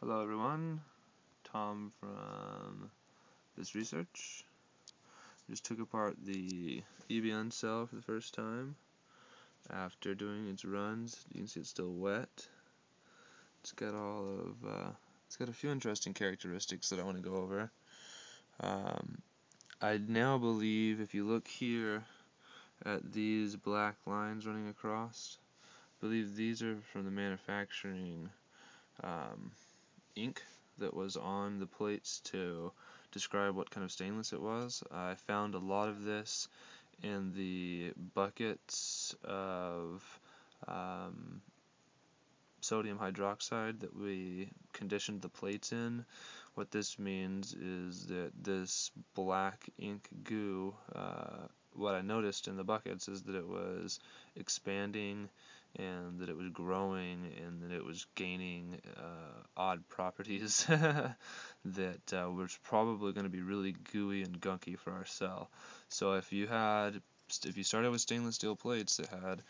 Hello everyone, Tom from this research. Just took apart the EBN cell for the first time. After doing its runs, you can see it's still wet. It's got a few interesting characteristics that I want to go over. I now believe if you look here at these black lines running across, I believe these are from the manufacturing ink that was on the plates to describe what kind of stainless it was. I found a lot of this in the buckets of sodium hydroxide that we conditioned the plates in. What this means is that this black ink goo, what I noticed in the buckets is that it was expanding and that it was growing and that it was gaining odd properties that was probably going to be really gooey and gunky for our cell. So if you started with stainless steel plates that had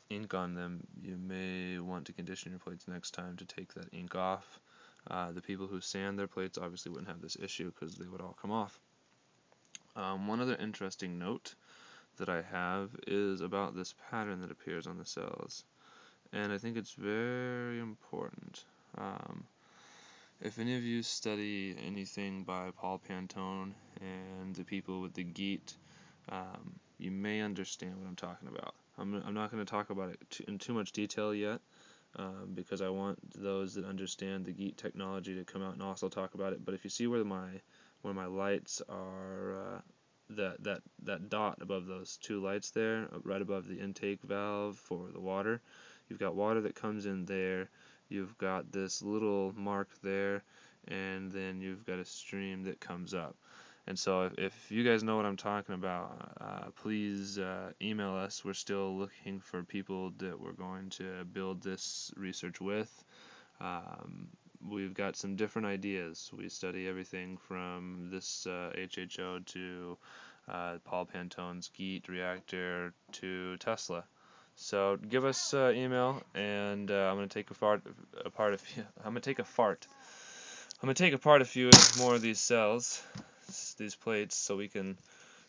ink on them, you may want to condition your plates next time to take that ink off. The people who sand their plates obviously wouldn't have this issue because they would all come off. One other interesting note that I have is about this pattern that appears on the cells, and I think it's very important. If any of you study anything by Paul Pantone and the people with the GEAT, you may understand what I'm talking about. I'm not going to talk about it in too much detail yet, because I want those that understand the GEAT technology to come out and also talk about it. But if you see where my lights are, that dot above those two lights there, right above the intake valve for the water, you've got water that comes in there. You've got this little mark there, and then you've got a stream that comes up. And so if you guys know what I'm talking about, please email us. We're still looking for people that we're going to build this research with. We've got some different ideas. We study everything from this HHO to Paul Pantone's GEAT reactor to Tesla. So give us email, and I'm gonna take apart a few more of these cells, these plates, so we can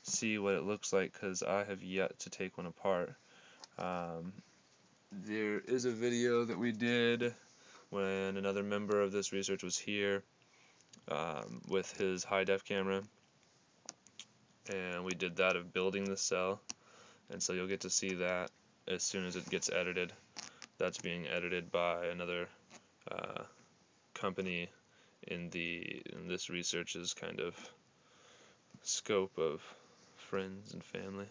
see what it looks like, because I have yet to take one apart. There is a video that we did when another member of this research was here with his high-def camera, and we did that of building the cell, and so you'll get to see that as soon as it gets edited. That's being edited by another company in this research's kind of scope of friends and family.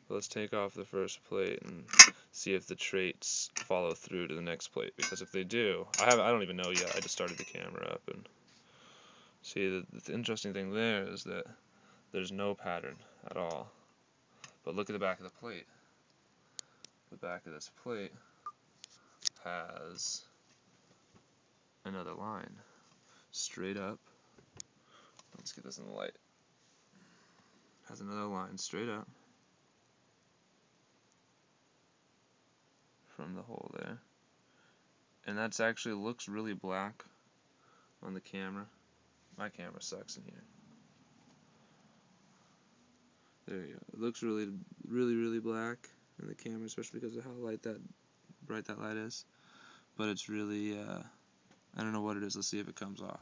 Let's take off the first plate and see if the traits follow through to the next plate, because if they do, I don't even know yet. I just started the camera up, and see, the interesting thing there is that there's no pattern at all. But look at the back of the plate. The back of this plate has another line straight up. Let's get this in the light. Has another line straight up from the hole there, and that's actually looks really black on the camera. My camera sucks in here. There you go. It looks really black in the camera, especially because of how bright that light is. But it's really, I don't know what it is. Let's see if it comes off.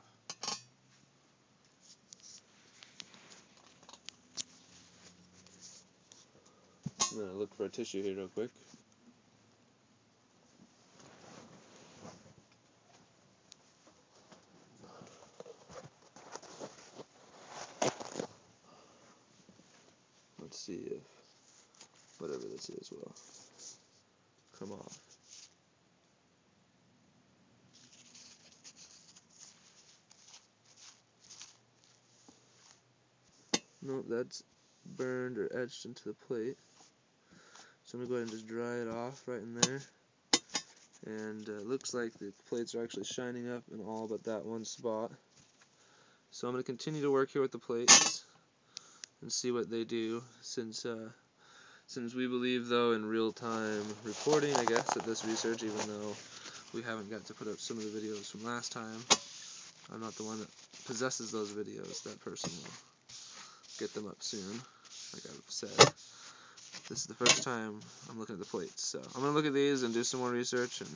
I'm gonna look for a tissue here real quick. Let's see if whatever this is will come off. Nope, that's burned or etched into the plate. So I'm going to go ahead and just dry it off right in there. And it looks like the plates are actually shining up in all but that one spot. So I'm going to continue to work here with the plates and see what they do, since we believe, though, in real-time reporting, I guess, at this research, even though we haven't got to put up some of the videos from last time. I'm not the one that possesses those videos. That person will get them up soon, like I've said. This is the first time I'm looking at the plates, so I'm going to look at these and do some more research and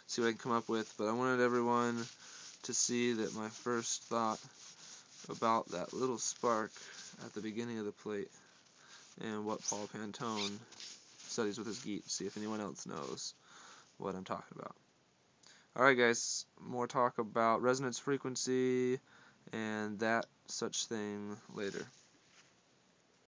see what I can come up with. But I wanted everyone to see that my first thought about that little spark at the beginning of the plate and what Paul Pantone studies with his geet. See if anyone else knows what I'm talking about. Alright guys, more talk about resonance frequency and that such thing later.